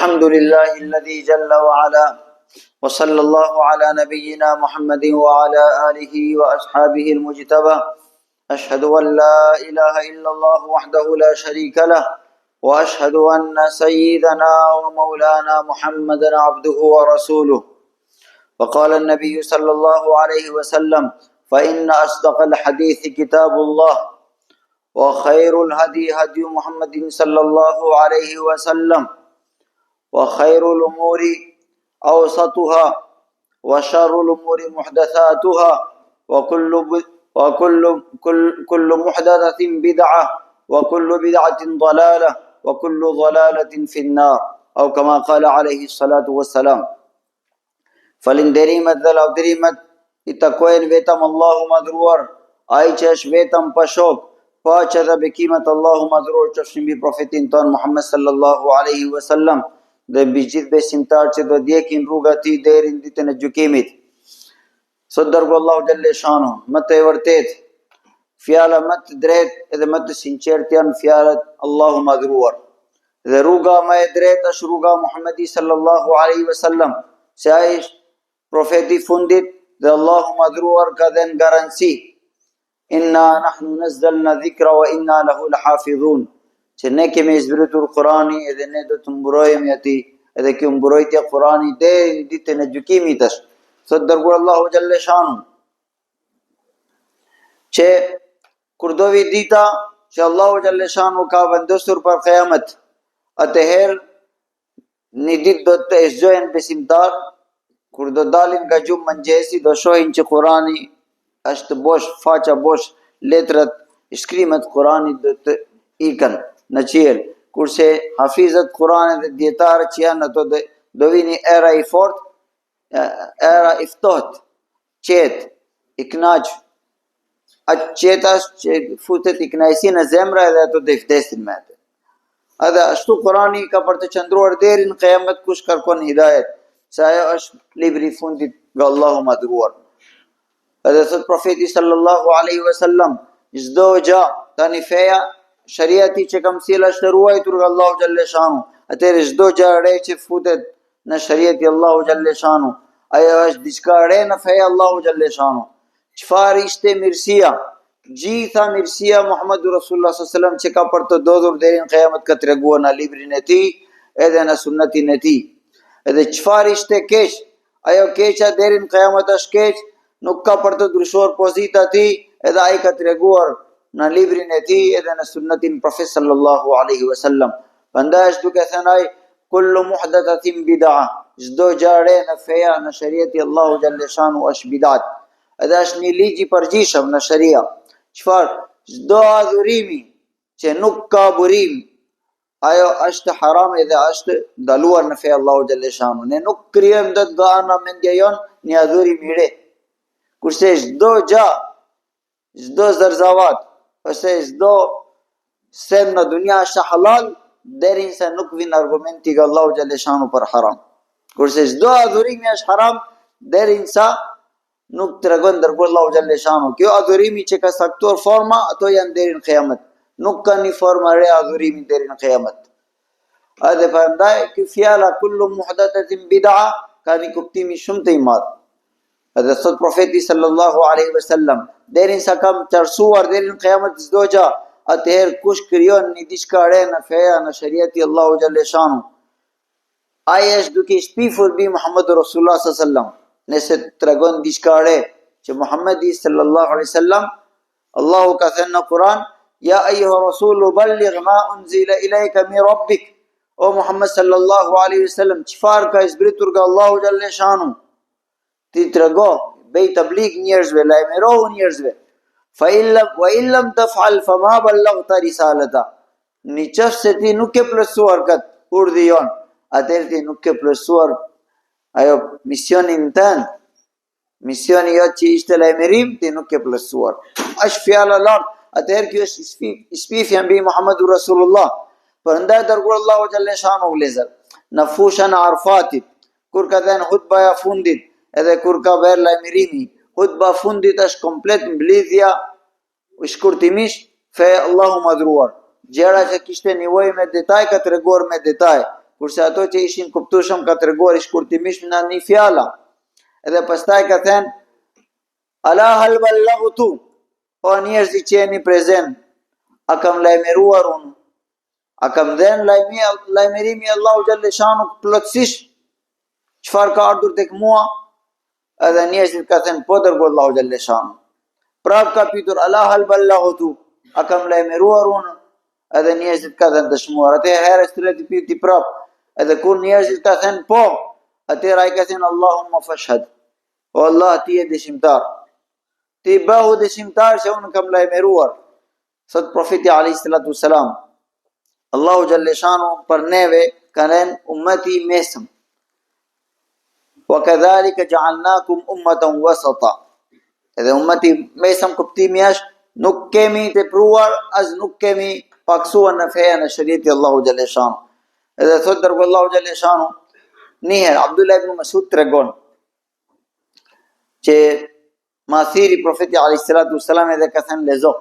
الحمد لله الذي جل وعلا وصلى الله على نبينا محمد وعلى آله وأصحابه المجتبى أشهد أن لا إله إلا الله وحده لا شريك له وأشهد أن سيدنا ومولانا محمدا عبده ورسوله. وقال النبي صلى الله عليه وسلم: فإن أصدق الحديث كتاب الله وخير الهدي هدي محمد صلى الله عليه وسلم وخير الأمور أوسطها وشر الأمور محدثاتها وكل محدثة بدعة وكل بدعة ضلالة وكل ضلالة في النار أو كما قال عليه الصلاة والسلام. فلندريمت ذل أبدريمت إتقوين بيتم الله مدرور أيشش بيتم بشوك فاچه ذا بكيمة الله مدرور چشم بي پروفيتين تون محمد صلى الله عليه وسلم ده بجد بسمتار چه دو ديكين روغتي ديرين دي تنجوكيمت صدر الله جل شانه مت ورتيت فيالا مت دريت اذا مت سنچرتيان فيالا الله مدرور اذا روغا ما دريت اشروغا محمد صلى الله عليه وسلم سايش پروفيتي فندت ده الله مدرور كذن غرانسي إنا نحن نزلنا ذكر وإنا له لحافظون. چنه که میزبرت القرآنی اذا ندو تنبرویم یتی اذا کم برویتی قرآنی دیر دیت نجوکی میتش صدر قول الله جل شانه چه کردوی دیتا چه الله جل شانه کا بندستر پر قیامت اتهر ندید دوت ازجوین بسیمدار کردو دالین کا جو منجیسی دو شو انچ قرآنی اشت بوش فاچا بوش لیترت اسکریمت قرآنی دوت ایکن نچیل kurse hafizat Kur'anit dhe djetarët që janë ato do vini era I fort, era I ftoht, qetë, I knaq, atë qetas që futet I knajsi në zemra edhe ato dhe iftesin me atë. Edhe ashtu Kur'ani ka për të qëndruar deri në kiamet kush kërkon hidajet, se ajo është libri I fundit nga Allahu madhruar. Edhe thot profeti sallallahu alaihi wasallam, çdo gjë tani feja shariati që kam sjell është ruajtur nga Allahu xhalle shanu. Atëherë çdo gjë e re që futet në shariati Allahu xhalle shanu, ajo është diçka e re në feja Allahu xhalle shanu. Çfarë ishte mirësia? Gjitha mirësia Muhammedu Rasulullah sallallahu alaihi wasallam që ka për të dodhur deri në kiamet ka treguar në librin e tij edhe në sunnetin e tij. Edhe çfarë ishte keq? Ajo keqja deri në kiamet është keq, nuk ka për të ndryshuar pozita e tij, edhe ai ka treguar në librin e tij edhe në sunnetin Profet sallallahu alaihi wasallam. Prandaj është duke thënë ai kullu muhdathatin bid'a, çdo gjë e re në feja në shariati Allahu xhalle shanu është bid'at. Edhe është një ligj I përgjithshëm në sharia. Çfarë? Çdo adhurimi që nuk ka burim, ajo është haram edhe është ndaluar në feja Allahu xhalle shanu. Ne nuk krijojmë dot nga ana mendja jon një adhurim I re. Kurse çdo gjë, çdo zarzavat ose çdo sem në dunja është halal derinsa nuk vin argumenti nga Allahu xhalle shanu për haram. Kurse çdo adhurimi është haram derinsa nuk tregon dërguar Allahu xhalle shanu. Kjo adhurimi që ka saktuar forma, ato janë deri në kiamet. Nuk ka një formë re adhurimi deri në kiamet. Edhe prandaj ky fjala kullu muhdathatin bid'a ka një kuptim shumë të I madh. Edhe thot profeti sallallahu alaihi wasallam, derinsa kam çarsuar deri në kiamet çdo gjë, atëherë kush krijon një diçka re në feja në shariati Allahu xhalle shanu, ai është duke shpifur mbi Muhammedu Rasulullah sallallahu alaihi wasallam. Nëse tregon diçka re që Muhammedi sallallahu alaihi wasallam, Allahu ka thënë në Kur'an, ya ayyuha rasulu balligh ma unzila ilayka min rabbik. O Muhammed sallallahu alaihi wasallam, çfarë ka zbritur nga Allahu xhalle shanu? Ti trego, bëj tabligh njerëzve, lajmërohu njerëzve. Wa illam taf'al fama ballaghta risalata. Në qoftë se ti nuk ke plotësuar këtë urdhë jon, atëherë ti nuk ke plotësuar ajo misionin tënd. Misioni jot që ishte lajmërim, ti nuk ke plotësuar. Është fjala lart, atëherë kjo është ispifja mbi Muhammedur Rasulullah. Prandaj dërguar Allahu xhalle shanu vlezër në fushën e Arfatit, kur ka dhënë hutbaja fundit, edhe kur ka bërë lajmërimi, hutba fundit është komplet mblidhja shkurtimisht fe Allahu madhruar. Gjëra që kishte nevojë me detaj ka treguar me detaj. kurse ato që ishin kuptueshëm ka treguar shkurtimisht në një fjala. Edhe pastaj ka thënë ala hal ballaghtu, o njerëzit që jeni prezent, a kam lajmëruar unë, a kam dhënë lajmërimi Allahu xhalleshanu plotësisht çfarë ka ardhur tek mua? Edhe njerëzit ka thënë po dërgo Allahu xhalleshanu. Prap ka pyetur ala hal ballaghtu, a kam lajmëruar unë? Edhe njerëzit ka thënë dëshmuar. Atëherë herës të tretë pyeti prap. Edhe kur njerëzit ka thënë po, atëherë ai ka thënë Allahumma fashhad. O Allah, ti je dëshimtar. Ti bëhu dëshimtar se unë kam lajmëruar. Thot profeti alayhi salatu wassalam, Allahu xhalleshanu për neve ka thënë ummati mesëm. Wa kadhalika ja'alnakum ummatan wasata. Edhe ummati mesëm kuptimi është nuk kemi tepruar as nuk kemi paksuar në fenë e shariati Allahu xhalleshanu. Edhe thot dërgo Allahu xhalleshanu, njëherë Abdullah ibn Mas'ud tregon që ma thiri profeti alayhi salatu wassalam edhe ka thënë lezo.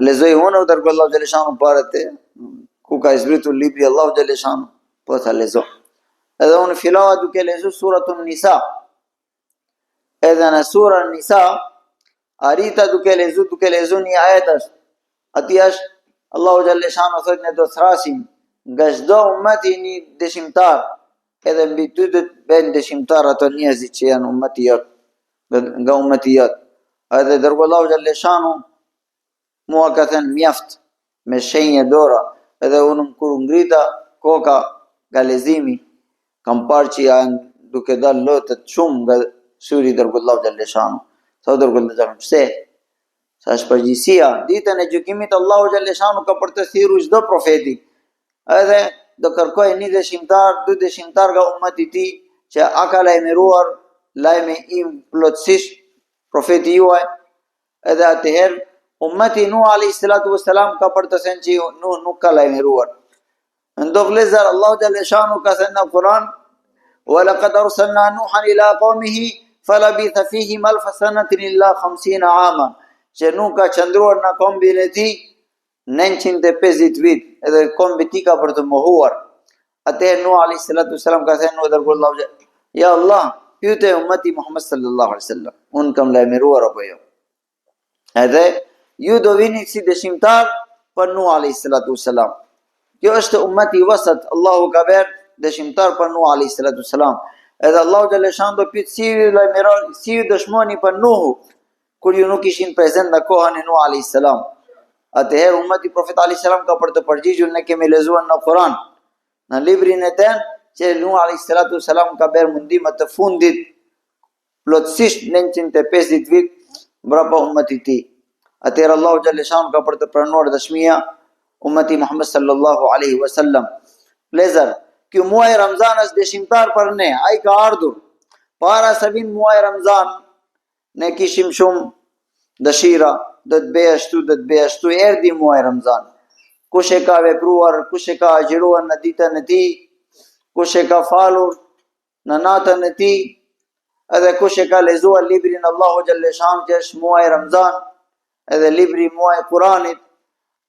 Lezoj unë u dërgo Allahu xhalleshanu para te ku ka zbritur libri Allahu xhalleshanu, po tha lezo. Edhe unë filova duke lezu suratun Nisa. Edhe në surën Nisa arita duke lezu një ajet është. Ati është Allahu xhalleshanu thotë ne do thrasim nga çdo ummeti një dëshimtar, edhe mbi ty do të bëjnë dëshimtar ato njerëzit që janë ummeti jot, nga ummeti jot. Edhe dërgo Allahu xhalleshanu mua ka thënë mjaft me shenjë dora, edhe unë kur ngrita koka nga lezimi, kam parë që janë duke dalë lotët shumë nga syri dërgo Allahu xhalleshanu. Sa dërgo Allahu xhalleshanu, pse? Sa është përgjësia, ditën e gjykimit Allahu xhalleshanu ka për të thirrur çdo profeti. Edhe do kërkoj një dëshimtar, dy dëshimtar nga ummeti i tij që a ka lajmëruar lajme im plotësisht profeti juaj. Edhe atëherë ummeti Nuh alayhi salatu wassalam ka për të thënë që Nuh nuk ka lajmëruar. Ndo vlezar Allahu xhalleshanu ka thënë në Kur'an wa laqad arsalna Nuhan ila qaumihi falabitha fihim alf sanatin illa 50 ama. Që nuk ka qëndruar në kombin e tij 950 vit, edhe kombi ti ka për të mohuar. Atëherë Nuh alayhi salatu wassalam ka thënë dërgo Allahu, ja Allah, pyete ummeti Muhammad sallallahu alaihi wasallam, unë kam lajmëruar apo jo? Edhe ju do vini si dëshimtar për Nuh alayhi salatu wassalam. Kjo është ummeti wasat, Allahu ka bërë dëshimtar për Nuh alayhi salatu wassalam. Edhe Allahu xhalleshanu do pyet si ju lajmëroni, si ju dëshmoni për Nuh, kur ju nuk ishin prezent në kohën e Nuh alayhi salam. Atëherë ummeti profet alayhi salam ka për të përgjigjur, ne kemi lexuar në Kur'an, në librin e tën, që Nuh alayhi salatu wassalam ka bërë mundimet të fundit plotësisht 950 vit mbrapa ummetit të tij. Atëherë Allahu xhalleshanu ka për të pranuar dëshmia ummeti Muhammad sallallahu alaihi wasallam. Lezar, ky muaj Ramazan është dëshimtar për ne, ai ka ardhur. Para se vinë muaj Ramazan, ne kishim shumë dëshira, do të bëj ashtu, erdhi muaj Ramazan. Kush e ka vepruar, kush e ka agjëruar në ditën e tij, kush e ka falur në natën e tij, edhe kush e ka lexuar librin Allahu xhalleshanu që është muaj Ramazan, edhe libri muaj Kur'anit,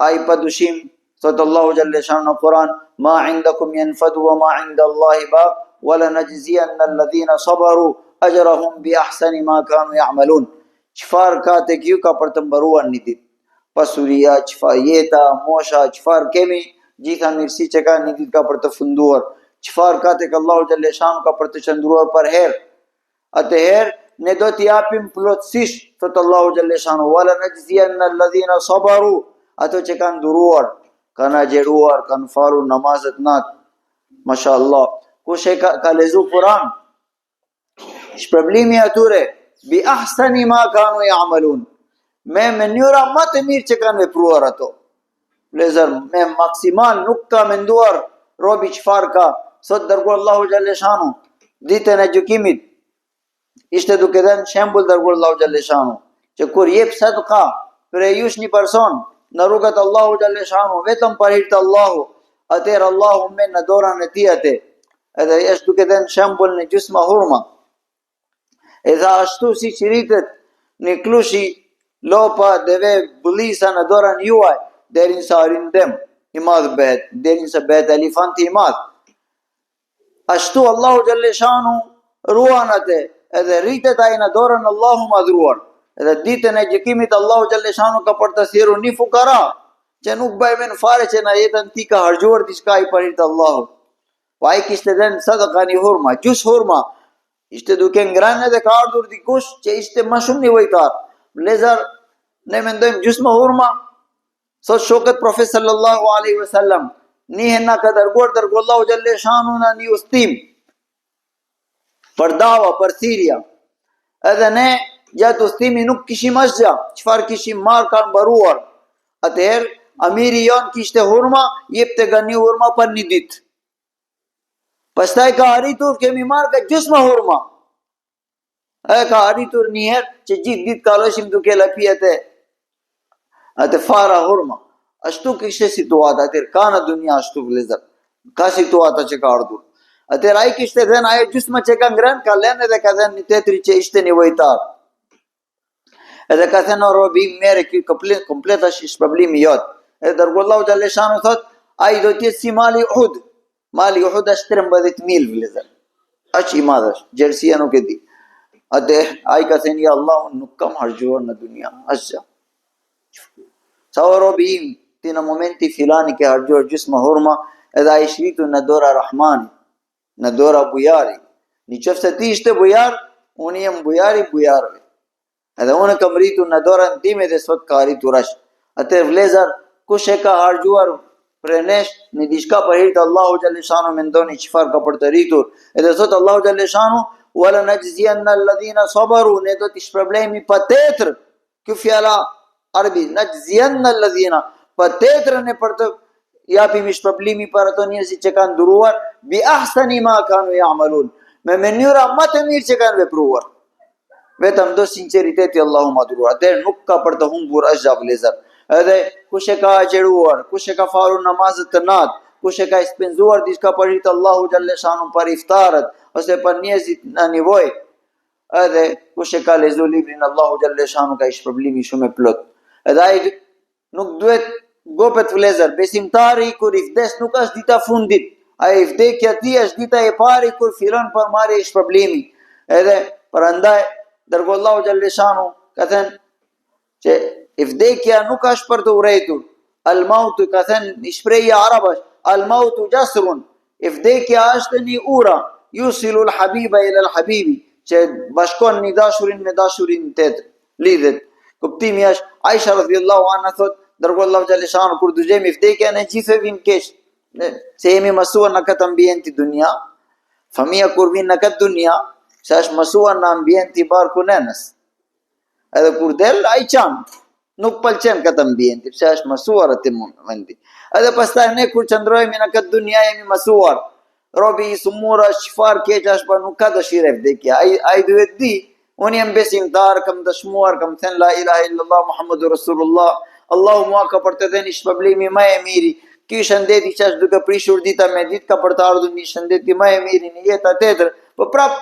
ai padyshim thot Allahu xhalleshanu në Kur'an, ma indakum yanfadu wa ma inda Allahi baq, wa lanajziyanna alladhina sabaru ajrahum bi ahsani ma kanu ya'malun. Çfarë ka tek ju ka për të mbaruar një ditë. Pasuria, çfarë jeta, mosha, çfarë kemi, gjitha mirësi që ka një ditë ka për të funduar. Çfarë ka tek Allahu xhalleshanu ka për të qëndruar për herë. Atëherë ne do t'i japim plotësisht, thot Allahu xhalleshanu, wala najziyanna alladhina sabaru, ato që kanë duruar, kanë agjeruar, kanë falur namazet natë. Mashallah. Kush e ka lexuar Kur'an, shpërblimi atyre bi ahsani ma kanu ya'malun, me mënyra më të mirë që kanë vepruar ato. Lezër, me maksimal nuk ka menduar robi çfarë ka. Sot dërgo Allahu xhalleshanu ditën e gjykimit, ishte duke dhënë shembull dërgo Allahu xhalleshanu, që kur jep sadaka për jush një person në rrugët Allahu xhalleshanu, vetëm për hir të Allahu, atëherë Allahu me në dorën e tij atë. Edhe është duke dhënë shembull në gjysma hurma. Edhe ashtu si që rritet në klushi, lopa, deve, bullisa në dorën juaj, deri sa rindem. i madh bëhet, deri se bëhet elefanti i madh. Ashtu Allahu Gjalleshanu ruan atë, edhe rritet ai në dorën Allahu madhruar. Edhe ditën e gjykimit Allahu Gjalleshanu ka për të thirrur një fukara, që nuk bëjmen fare që në jetën ti ka hargjuar diçka i parit Allahu. Po ai kishte dhënë sadaka një hurma, gjys hurma. Ishte duke ngrënë dhe ka ardhur dikush që ishte më shumë nevojtar. Vlezar, ne mendojmë gjys më hurma, sot shokët Profet sallallahu alaihi wasallam, nihen na ka dërguar Allahu Gjalleshanu në një ustim për dava, për thirrje. Edhe ne gjatë ustimi nuk kishim asgjë, çfarë kishim marrë kanë mbaruar. Atëherë amiri jon kishte hurma, jepte nga një hurma për një ditë. Pastaj ka arritur kemi marrë ka gjysmë hurma. Ka arritur një herë që gjithë ditë kalojshim duke lapie atë fara hurma. Ashtu kishte situata, atëherë ka në dunia ashtu vëllezër. Ka situata që ka ardhur. Atëherë ai kishte dhënë ajo gjysmë që ka ngrënë, ka lënë dhe ka dhënë një tjetri që ishte nevojtar. Edhe ka thënë robi merre ky komplet është problemi jot. Edhe dërguar Allahu Gjalleshanu thot, ai do të jetë si mali Uhud. Mali Uhud është 13.000 vëllezër. Aq i madh është, gjerësia nuk e di. Atë ai ka thënë ja Allah, nuk kam harxhuar në dunia asgjë. Sa o robi im, ti në momenti filani ke harxhuar gjysmë hurma, edhe ai shritu në dora Rahmani, në dora bujari. Në qoftë se ti ishte bujar, unë jam bujari bujarëve. Edhe unë kam rritur në dorën time dhe sot ka arritur ash. Atë vëllezër, kush e ka harxhuar për nesh në diçka për hir të Allahu Gjalleshanu, mendoni çfarë ka për të rritur. Edhe sot Allahu Gjalleshanu wala najziyanna alladhina sabaru, ne do të shpërblejmë patjetër. Ky fjala arabi, najziyanna alladhina, patjetër ne për të japim shpërblimi për ato njerëz që kanë duruar bi ahsani ma kanu ya'malun, me mënyra më të mirë që kanë vepruar. Vetëm do sinqeriteti Allahu madhruar. Atë nuk ka për të humbur asgjë vëllezër. Edhe kush e ka agjeruar, kush e ka falur namazet të natë, kush e ka spenzuar diçka për hir të Allahu Gjalleshanu për iftarët ose për njerëzit në nevojë, edhe kush e ka lexuar librin Allahu Gjalleshanu ka shpërblimi shumë e plot. Edhe ai nuk duhet gopet vëllezër, besimtari kur i vdes nuk është dita fundit. Ai vdekja ti është dita e parë kur fillon për marrje e shpërblimit. Edhe prandaj dërgoi Allahu Gjalleshanu ka thënë që vdekja nuk është për të urrëtur. Al-mautu ka thënë shprehja arabash, al-mautu jasrun. Vdekja është një ura, yusilu al-habiba ila al-habibi, që bashkon një dashurin me dashurin tjetër, lidhet. Kuptimi është, Aisha radhiyallahu anha thot, dërgoi Allahu Gjalleshanu kur dëgjojmë vdekjen ne gjithë vim keq. Se jemi mësuar në këtë ambient të dunia, familja kur vjen në këtë dunia, se është mësuar në ambient i barku nënës. Edhe kur del ai çan, nuk pëlqen këtë ambient, pse është mësuar atë vendi. Edhe pastaj ne kur qëndrojmë në këtë dunia jemi mësuar. Robi i sumur është çfarë keq është, por nuk ka dëshirë vdekja. Ai duhet di, unë jam besimtar, kam dëshmuar, kam thënë la ilaha illallah Muhammadur Rasulullah. Allahu mua ka për të dhënë shpërblimi më e miri. Ky shëndeti që është duke prishur dita me ditë ka për të ardhur një shëndeti më e miri në jetë tjetër. Po prap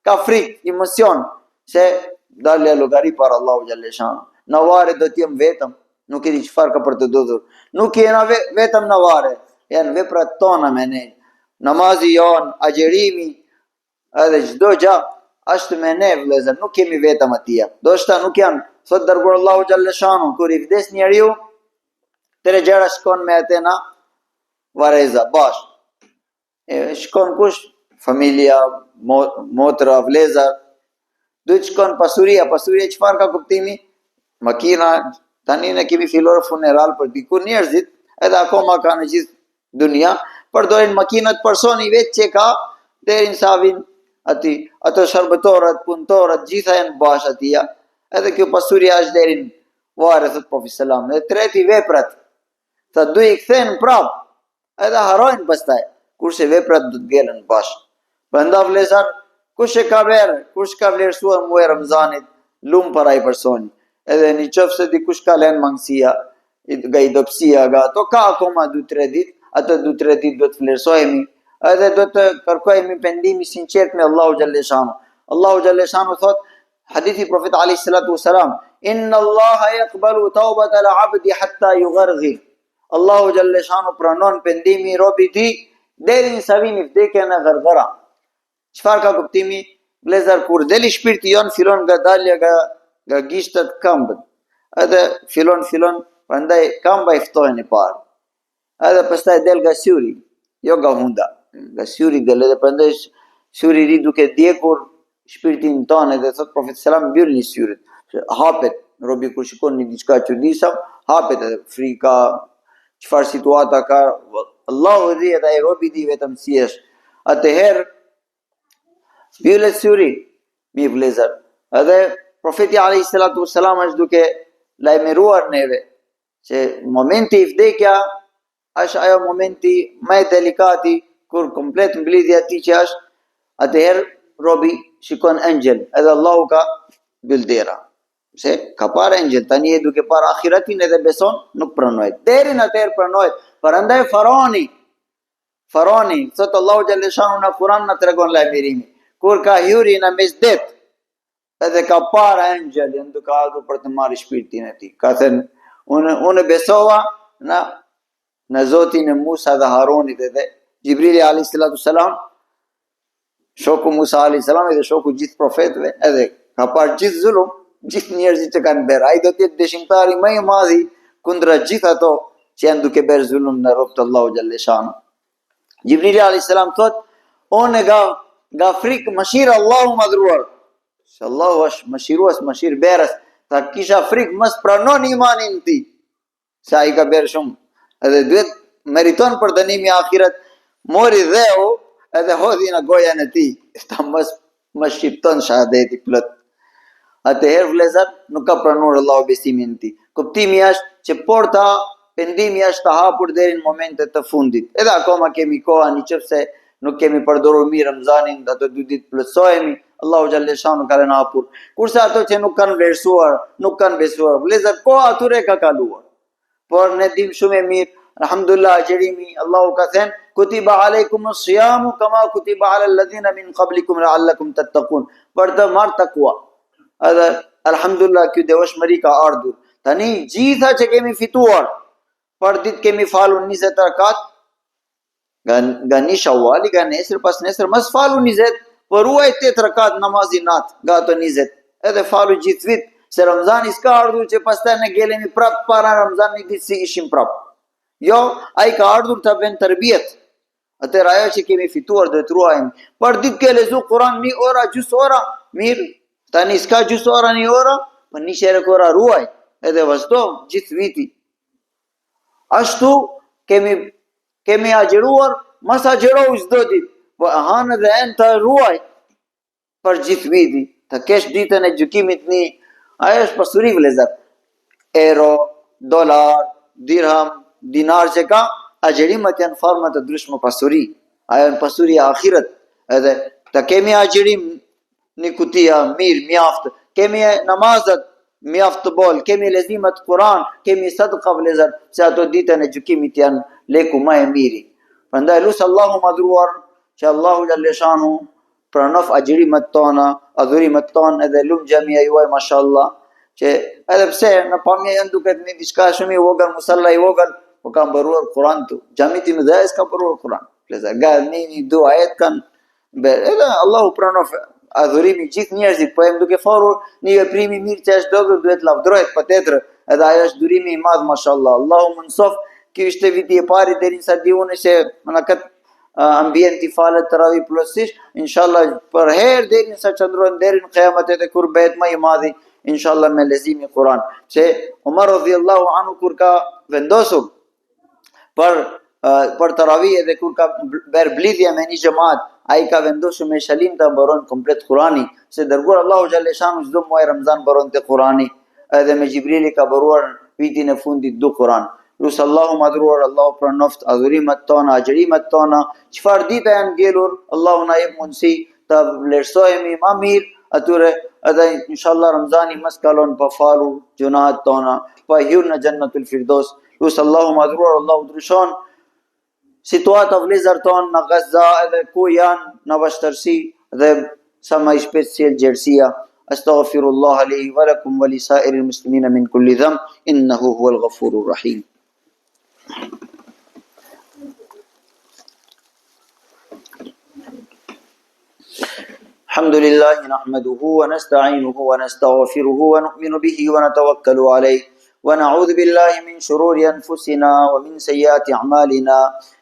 ka frikë, emocion se dalë llogari para Allahu Gjalleshanu. Në vare do t'jem vetëm, nuk e di çfarë ka për të ndodhur. Nuk jena vetëm në vare, janë veprat tona me ne. Namazi jon, agjerimi, edhe çdo gjë është me ne vëllezër, nuk kemi vetëm atje. Do shta nuk janë, thot dërguar Allahu Gjalleshanu, kur i vdes njeriu, tre gjëra shkon me atë na vareza bash. Shkon kush? Familja, motra, vëllezër. Duhet shkon pasuria çfarë ka kuptimi? Makina, tani ne kemi filluar funeral për diku njerëzit, edhe akoma ka në gjithë dunia, përdorin makinat personi vetë që ka, deri sa vin aty, ato shërbëtorët, punëtorët, gjitha janë bash aty. Edhe kjo pasuria është deri në varë, thot Profeti sallam. Dhe treti veprat, thot du i kthejnë prap, edhe harojnë pastaj, kurse veprat du të gjelën bash. Prandaj vëllezër, kush e ka verë, kush ka vlerësuar muaj Ramazanit, lumë për ai personi. Edhe në qoftë se dikush ka lënë mangësia, nga idopsia, nga ato ka akoma 2-3 ditë, ato 2-3 ditë do të vlerësohemi, edhe do të kërkojmë pendimi sinqert me Allahu Gjalleshanu. Allahu Gjalleshanu thot, hadithi Profet alayhi salatu wasalam, inna Allaha yaqbalu tawbata al-'abdi hatta yugharghir. Allahu Gjalleshanu pranon pendimi i robit ti deri në sa vini vdekja në gërgëra. Çfarë ka kuptimi? Vlezar, kur deli shpirti jon fillon nga dalja nga gishtat këmbët. Edhe fillon, prandaj këmba i ftohen e parë. Edhe pastaj del nga syri, jo nga hunda. Nga syri del edhe prandaj syri i ri duke djegur shpirtin tonë dhe thot Profeti selam mbyllni syrit. Hapet, robi kur shikon një diçka çuditshëm, hapet edhe frika, çfarë situata ka, Allahu i di edhe ai robi di vetëm si është. Atëherë mbyllet syri, mi vlezar. Edhe Profeti alayhi salatu wassalam është duke lajmëruar neve që momenti i vdekja është ajo momenti më i delikati kur komplet mblidhja ti që është, atëherë robi shikon engjël, edhe Allahu ka byldera. Se ka parë engjël, tani e duke parë akhiratin edhe beson, nuk pranohet. Deri në atëherë pranohet. Prandaj Faroni, thot Allahu Gjalleshanu në Kur'an na tregon lajmërimin. Kur ka hyri në mesdet, edhe ka parë engjëlin duke ardhur për të marrë shpirtin e tij. Ka thënë, unë besova në Zotin e Musa dhe Harunit edhe Gjibrili alayhi salatu selam, shoku Musa alayhi salam edhe shoku gjithë profetëve, edhe ka parë gjithë zulum, gjithë njerëzit që kanë bërë. Ai do të jetë dëshimtari më i madh kundra gjithë ato që janë duke bërë zulum në rrobat e Allahu Gjalleshanu. Gjibrili alayhi salam thot, unë nga frikë mëshirë Allahu madhruar. Se Allahu është mëshirues, mëshirë berës, ta kisha frikë mos pranon imanin ti. Se ai ka bërë shumë. Edhe duhet meriton për dënimin e ahiret, mori dheu edhe hodhi në gojën e tij. Ta mos shqipton shahadeti plot. Atëherë vlezat nuk ka pranuar Allahu besimin e tij. Kuptimi është që porta pendimi është të hapur deri në momentet të fundit. Edhe akoma kemi kohë, nëse nuk kemi përdorur mirë Ramzanin, ato 2 ditë plotësohemi, Allahu Gjalleshanu ka rënë hapur. Kurse ato që nuk kanë vlerësuar, nuk kanë besuar, vlezat koha atyre ka kaluar. Por ne dim shumë e mirë, alhamdulillah, agjerimi, Allahu ka thënë, kutiba alaykumus siyamu kama kutiba alal ladhina min qablikum la'allakum tattaqun. Për të marrë takua. Edhe alhamdulillah ky devotshmëri ka ardhur. Tani gjitha që kemi fituar, për ditë kemi falur 20 rakat, nga një Shawali, nga nesër, pas nesër, mos falu 20, por ruaj 8 rakat namazin natë, nga ato 20. Edhe falu gjithë vit, se Ramzani s'ka ardhur që pastaj ne gelemi prap para Ramzanit ditë si ishim prap. Jo, ai ka ardhur të bën tërbjet. Atëherë ajo që kemi fituar do të ruajmë. Për ditë ke lezu Kur'an 1 orë, gjys ora, mirë. Tani s'ka gjys ora 1 orë, por 1 herë ora ruaj, edhe vazhdo gjithë viti. Ashtu kemi agjeruar, mas agjeroj çdo ditë, po hanë dhe en të ruaj për gjithë viti, të kesh ditën e gjykimit një, ajo është pasuri vlezat. Euro, dolar, dirham, dinar që ka, agjerimet janë forma të ndryshme pasuri. Ajo në pasuri e ahiret, edhe të kemi agjerim një kutia, mirë, mjaftë, kemi namazat, mjaft të bol, kemi lezimet Kur'an, kemi sadqa vlezat, se ato ditën e gjykimit janë leku më e miri. Prandaj lusë Allahu madhruar, që Allahu Gjalleshanu pranof agjerimet tona, adhurimet tona, edhe lumë xhamia juaj, mashallah, që edhe pse në pamje janë duket një diçka shumë i vogël, musalla i vogël, po kanë bëruar Kur'an tu. Xhamit i mëdhej ka bëruar Kur'an. Vlezat, një 2 ajet kanë bërë. Edhe Allahu pranof adhurimi gjithë njerëzit, po jam duke folur një veprim i mirë që është dobët, duhet lavdrohet patjetër, edhe ajo është durimi i madh, mashallah. Allahu më nsof, ky ishte viti i parë derisa di unë se në këtë ambient i falet tarawih plotësisht, inshallah për herë derisa çndrojnë deri në Kiamet edhe kur bëhet më i madhi, inshallah me lezimin e Kur'an. Se Umar radhiyallahu anhu kur ka vendosur për tarawih edhe kur ka bërë blidhje me një xhamat, ai ka vendosur me shalim të mbaron komplet Kur'ani, se dërguar Allahu Gjalleshanu çdo muaj Ramzan mbaronte Kur'ani, edhe me Gjibrili ka bëruar vitin e fundit 2 Kur'an. Lusë Allahu madhruar, Allahu pranoft adhurimet tona, agjerimet tona, çfarë dita janë ngelur, Allahu na jep mundësi të vlerësojmë më mirë atyre, edhe inshallah Ramzani mos kalon pa falur gjunahet tona, pa hyrë në Jannatul Firdaus. Lusë Allahu madhruar, Allahu ndryshon situata vlezar tonë në Gaza edhe ku janë në vështirësi dhe sa më shpejt sjell gjerësia. Astaghfirullah li wa lakum wa li sa'iril muslimina min kulli dhanb innahu huwal ghafurur rahim. الحمد لله نحمده ونستعينه ونستغفره ونؤمن به ونتوكل عليه ونعوذ بالله من شرور أنفسنا ومن سيئات أعمالنا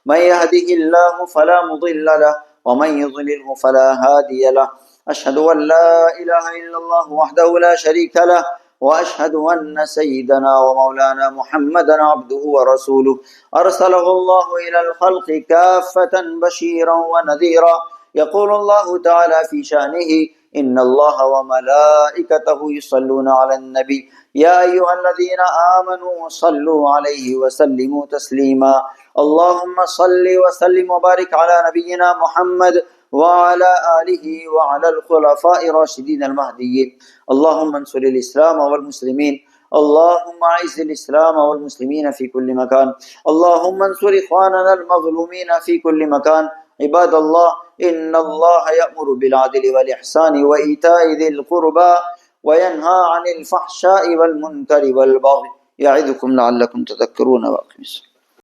من يهده الله فلا مضل له ومن يضلله فلا هادي له أشهد أن لا إله إلا الله وحده لا شريك له وأشهد أن سيدنا ومولانا محمدا عبده ورسوله أرسله الله إلى الخلق كافة بشيرا ونذيرا يقول الله تعالى في شأنه إن الله وملائكته يصلون على النبي يا أيها الذين آمنوا صلوا عليه وسلموا تسليما اللهم صل وسلم وبارك على نبينا محمد وعلى آله وعلى الخلفاء الراشدين المهديين اللهم انصر الإسلام والمسلمين اللهم أعز الإسلام والمسلمين في كل مكان اللهم انصر إخواننا المظلومين في كل مكان عباد الله إن الله يأمر بالعدل والإحسان وإيتاء ذي القربى وينهى عن الفحشاء والمنكر والبغي يعظكم لعلكم تذكرون وأقيموا الصلاة